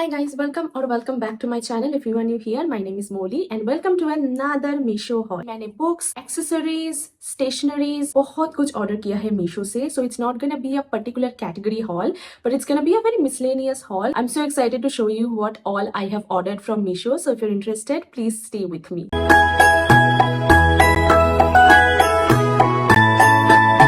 Hi guys, welcome back to my channel. If you are new here, my name is Molly and welcome to another Meesho haul. मैंने books, accessories, stationeries बहुत कुछ order किया है Meesho से. So it's not gonna be a particular category haul, but it's gonna be a very miscellaneous haul. I'm so excited to show you what all I have ordered from Meesho. So if you're interested, please stay with me.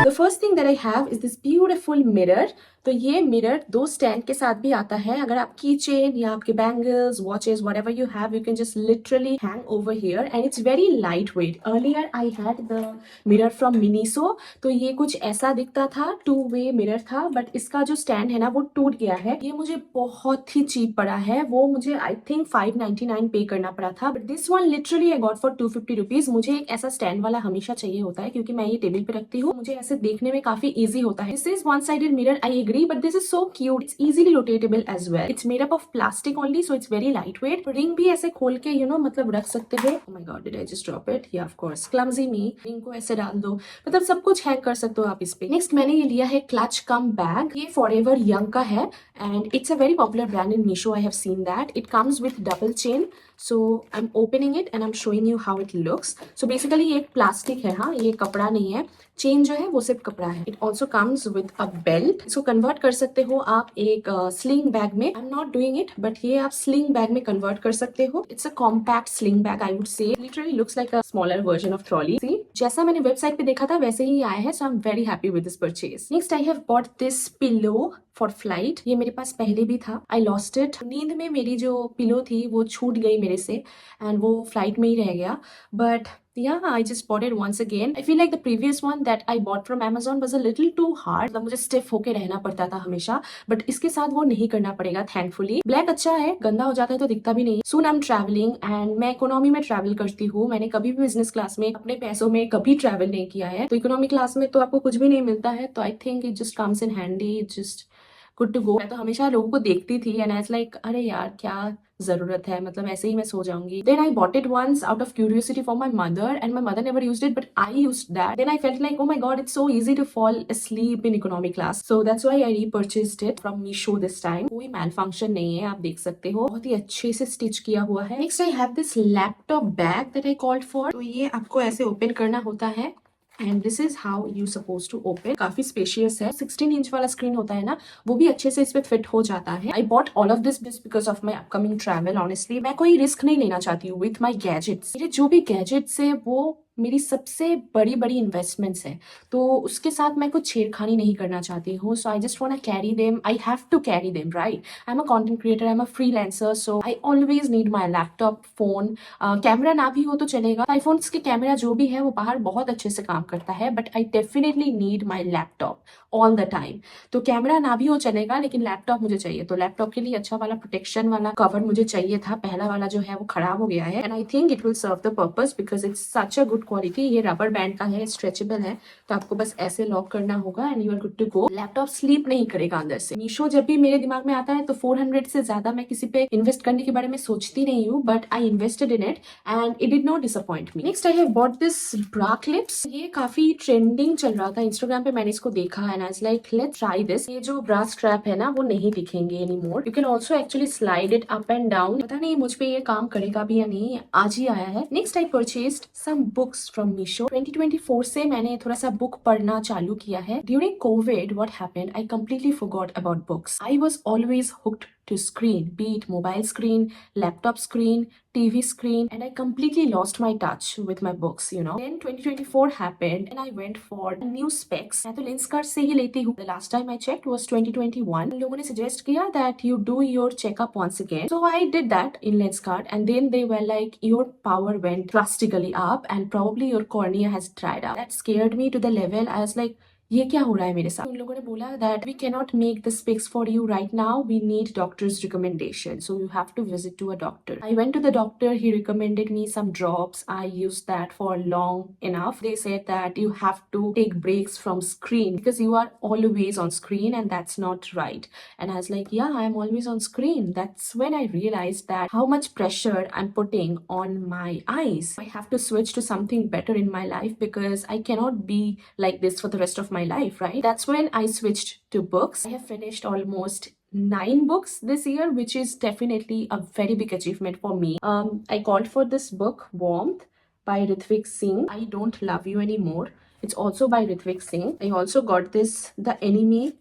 The first thing that I have is this beautiful mirror. तो ये mirror दो stand के साथ भी आता है. अगर आप की चेन या आपके bangles, watches, whatever you have, you can just literally hang over here and it's very lightweight. Earlier I had the mirror from Miniso. तो ये कुछ ऐसा दिखता था, टू वे मिरर था, बट इसका जो स्टैंड है ना वो टूट गया है. ये मुझे बहुत ही चीप पड़ा है. वो मुझे आई थिंक 599 पे करना पड़ा था, but this one literally I got for 250 rupees. मुझे एक ऐसा स्टैंड वाला हमेशा चाहिए होता है क्योंकि मैं ये टेबल पे रखती हूँ. मुझे ऐसे देखने में काफी ईजी होता है. This is one sided mirror, I agree, but this is so cute. It's easily rotatable as well. It's made up of plastic only, so it's very lightweight. Ring भी ऐसे खोल के मतलब रख सकते हो. Oh my god, did I just drop it? Yeah, of course. Clumsy me. Ring को ऐसे डाल दो, मतलब सब कुछ हैंग कर सकते हो आप इस पे. नेक्स्ट मैंने ये लिया है क्लच कम बैग. ये Forever Young का है and it's a very popular brand in Meesho. I have seen that. It comes with double chain. So I'm opening it and I'm showing you how it looks. So basically ये एक plastic है, हाँ, ये कपड़ा नहीं है. Chain जो है वो सिर्फ कपड़ा है. It also comes with a belt. इसको कन्वर्ट कर सकते हो आप एक स्लिंग बैग में. I'm not doing it, but ये आप स्लिंग बैग में कन्वर्ट कर सकते हो. It's a compact sling bag, I would say. Literally looks like a smaller version of trolley. See, जैसा मैंने वेबसाइट पे देखा था वैसे ही आया है. So I'm very happy with this purchase. Next I have bought this pillow for flight. ये मेरे पास पहले भी था. I lost it. नींद में मेरी जो पिलो थी वो छूट गई मेरे से and वो फ्लाइट में ही रह गया. But yeah, I just bought it once again. I feel like the previous one that I bought from Amazon was a little too hard. मतलब मुझे stiff होके रहना पड़ता था हमेशा, but इसके साथ वो नहीं करना पड़ेगा thankfully. ब्लैक अच्छा है, गंदा हो जाता है तो दिखता भी नहीं. Soon I'm traveling and मैं इकोनॉमी में ट्रैवल करती हूँ. मैंने कभी भी बिजनेस क्लास में अपने पैसों में कभी ट्रैवल नहीं किया है. तो इकोनॉमी क्लास में तो आपको कुछ भी नहीं मिलता है. तो I think it just comes in handy. It just good to go. मैं तो हमेशा लोगों को देखती थी एंड आई वाज लाइक अरे यार क्या जरूरत है, मतलब ऐसे ही मैं सो जाऊंगी. Then I bought it once out of curiosity for my mother and my mother never used it but I used that. Then I felt like oh my God it's so easy to fall asleep in economy class. So that's why I repurchased it from Meesho this time. कोई मैल function नहीं है, आप देख सकते हो. बहुत ही अच्छे से स्टिच किया हुआ है. Next I have this laptop bag that I called for. तो ये आपको ऐसे ओपन करना होता है and this is how you suppose to open. काफी स्पेशियस है. 16 इंच वाला स्क्रीन होता है ना, वो भी अच्छे से इस पे फिट हो जाता है. I bought all of this because of my upcoming travel. Honestly मैं कोई रिस्क नहीं लेना चाहती हूँ विथ माई गैजेट्स. मेरे जो भी गैजेट्स है वो मेरी सबसे बड़ी बड़ी इन्वेस्टमेंट्स है, तो उसके साथ मैं कुछ छेड़खानी नहीं करना चाहती हूँ. So I just want to carry them. I have to carry them, right? I am a content creator, I am a freelancer, so I always need my laptop, phone. Camera ना भी हो तो चलेगा. आईफोन्स के camera जो भी है वो बाहर बहुत अच्छे से काम करता है, but I definitely need my laptop all the time. तो कैमरा ना भी हो चलेगा लेकिन लैपटॉप मुझे चाहिए. तो लैपटॉप के लिए अच्छा वाला प्रोटेक्शन वाला कवर मुझे चाहिए था. पहला वाला जो है वो खराब हो गया है and I think it will serve the purpose because it's such a good quality. ये रबर बैंड का है, स्ट्रेचेबल है, तो आपको बस ऐसे लॉक करना होगा and you are good to go. Laptop sleep नहीं करेगा अंदर से. मीशो जब भी मेरे दिमाग में आता है तो 400 से ज्यादा मैं किसी पे इन्वेस्ट करने के बारे में सोचती नहीं हूँ, but I invested in it and it did not disappoint me. Next I have bought this bra clips. ये काफी ट्रेंडिंग चल रहा था इंस्टाग्राम पे, मैंने इसको देखा and I was like let's try this. ये जो ब्रा स्ट्रैप है ना वो नहीं दिखेंगे anymore. You can also actually slide it up and down. पता नहीं मुझ पे ये काम करेगा भी या नहीं, आज ही आया है. Next I purchased some books from Meesho. 2024 से मैंने थोड़ा सा बुक पढ़ना चालू किया है. During Covid what happened, I completely forgot about books. I was always hooked to screen, be it mobile screen, laptop screen, TV screen, and I completely lost my touch with my books, you know. Then 2024 happened and I went for new specs. मैं तो Lenskart से ही लेती हूँ. The last time I checked was 2021. लोगों ने suggest किया that you do your checkup once again. So I did that in Lenskart and then they were like your power went drastically up and probably your cornea has dried up. That scared me to the level I was like ये क्या हो रहा है मेरे साथ. उन लोगों ने बोला that we cannot make the specs for you right now, we need doctor's recommendation, so you have to visit to a doctor. I went to the doctor, he recommended me some drops. I used that for long enough. They said that you have to take breaks from screen because you are always on screen and that's not right. And I was like yeah, I'm always on screen. That's when I realized that how much pressure I'm putting on my eyes. I have to switch to something better in my life because I cannot be like this for the rest of my life, right? That's when I switched to books. I have finished almost 9 books this year, which is definitely a very big achievement for me. I called for this book, Warmth, by Ritvik Singh. I Don't Love You Anymore. It's also by Ritvik Singh. I also got this, The Enemy,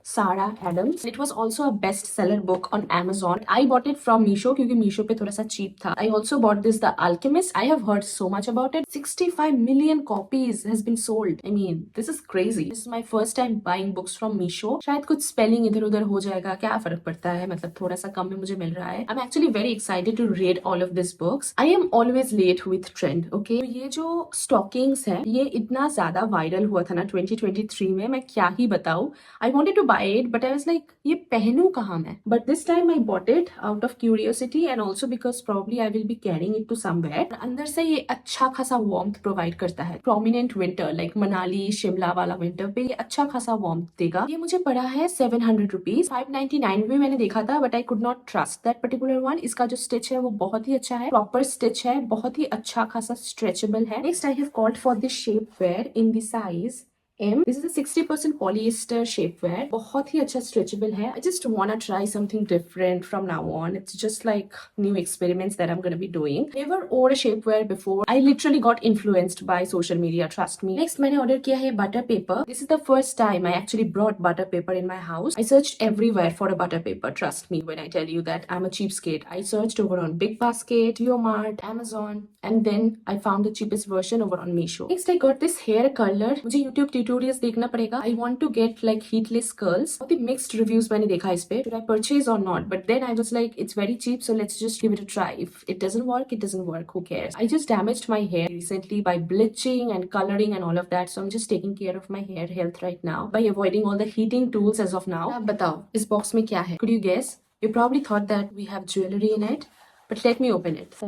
Sarah Adams. It was also a bestseller book on Amazon. I bought it from Meesho क्योंकि Meesho पे थोड़ा सा cheap था. I also bought this, The Alchemist. I have heard so much about it. 65 million copies has been sold. I mean, this is crazy. This is my first time buying books from Meesho. शायद कुछ spelling इधर उधर हो जाएगा, क्या फर्क पड़ता है, मतलब थोड़ा सा कम में मुझे मिल रहा है. I'm actually very excited to read all of these books. I am always late with trend. Okay, तो ये जो stockings है, ये इतना ज्यादा वायरल हुआ था ना 2023 में, मैं क्या ही बताऊं. I wanted to buy it, but I was like, ये पहनूं कहाँ मैं? But this time I bought it out of curiosity and also because probably I will be carrying it to somewhere. अंदर से ये अच्छा खासा warmth provide करता है. Prominent winter like Manali, Shimla वाला winter पे ये अच्छा खासा warmth देगा. ये मुझे पड़ा है 700 rupees. 599 में मैंने देखा था, but I could not trust that particular one. इसका जो stitch है वो बहुत ही अच्छा है. Proper stitch है, बहुत ही अच्छा खासा stretchable है. Next I have called for this shapewear in the size M. This is a 60% polyester shapewear. बहुत ही अच्छा stretchable है. I just wanna try something different from now on. It's just like new experiments that I'm gonna be doing. Never wore a shapewear before. I literally got influenced by social media. Trust me. Next मैंने order किया है butter paper. This is the first time I actually brought butter paper in my house. I searched everywhere for a butter paper. Trust me when I tell you that I'm a cheapskate. I searched over on Big Basket, Mart, Amazon, and then I found the cheapest version over on Meesho. Next I got this hair curler. मुझे YouTube tutorials देखना पड़ेगा. I want to get like heatless curls. बहुत ही mixed reviews मैंने देखा इस पे. Should I purchase or not? But then I was like, it's very cheap, so let's just give it a try. If it doesn't work, it doesn't work. Who cares? I just damaged my hair recently by bleaching and coloring and all of that. So I'm just taking care of my hair health right now by avoiding all the heating tools as of now. अब बताओ इस box में क्या है? Could you guess? You probably thought that we have jewelry in it, but let me open it.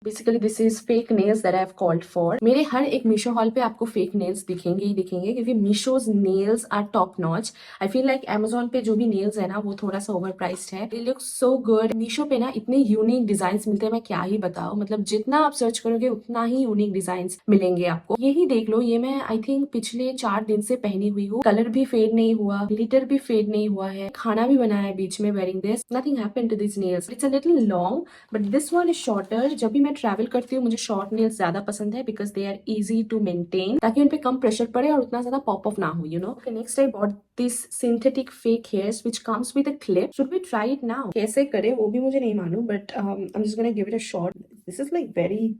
Basically this is fake nails that I have called for. मेरे हर एक Meesho hall पे आपको fake nails दिखेंगे ही दिखेंगे क्योंकि मीशोज nails are top notch. I feel like Amazon पे जो भी nails है ना वो थोड़ा सा overpriced है. They look so good. Meesho पे ना इतने unique designs मिलते हैं, मैं क्या ही बताऊं. मतलब जितना आप सर्च करोगे उतना ही unique designs मिलेंगे आपको. यही देख लो, ये मैं I think पिछले 4 दिन से पहनी हुई हूँ. कलर भी फेड नहीं हुआ, ग्लिटर भी फेड नहीं हुआ है. खाना भी बनाया है बीच में wearing this. Nothing happened to these nails. It's a little long, but this one is shorter. जब भी मैं ट्रैवल करती हूँ मुझे शॉर्ट नेल्स ज्यादा पसंद है because they are easy to maintain, ताकि उन पे कम प्रेशर पड़े और उतना ज्यादा पॉप ऑफ ना हो, you know. Next I bought this synthetic fake hairs which comes with a clip. Should we try it now? कैसे करें वो भी मुझे नहीं मालूम, but I am just gonna give it a shot. This is like very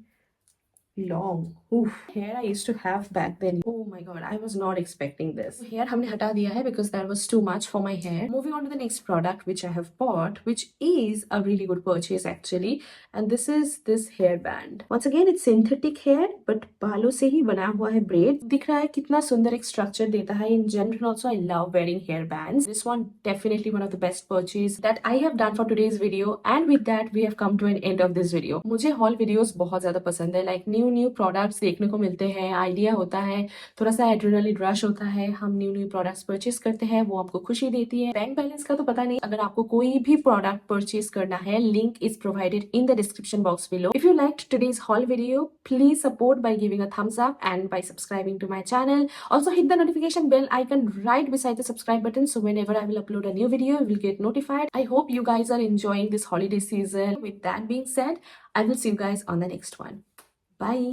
long. Oof. Hair I used to have back then. Oh my god, I was not expecting this. Hair हमने हटा दिया है because that was too much for my hair. Moving on to the next product which I have bought, which is a really good purchase actually, and this is this hairband. Once again it's synthetic hair but बालों से ही बना हुआ है braid. दिख रहा है कितना सुंदर एक structure देता है. In general also I love wearing hairbands. This one definitely one of the best purchase that I have done for today's video, and with that we have come to an end of this video. मुझे haul videos बहुत ज़्यादा पसंद है. Like new products देखने को मिलते हैं, idea होता है, थोड़ा सा एड्रेनलिन रश होता है, हम न्यू प्रोडक्ट्स परचेस करते हैं, वो आपको खुशी देती है. बैंक बैलेंस का तो पता नहीं. अगर आपको कोई भी प्रोडक्ट परचेस करना है, link is provided in the description box below. If you liked today's hall video, please support by giving a thumbs up and by subscribing to my channel. Also hit the notification bell icon right beside the subscribe button, so whenever I will upload a new video you will get notified. I hope you guys are enjoying this holiday season. With that being said, I will see you guys on the next one. Bye.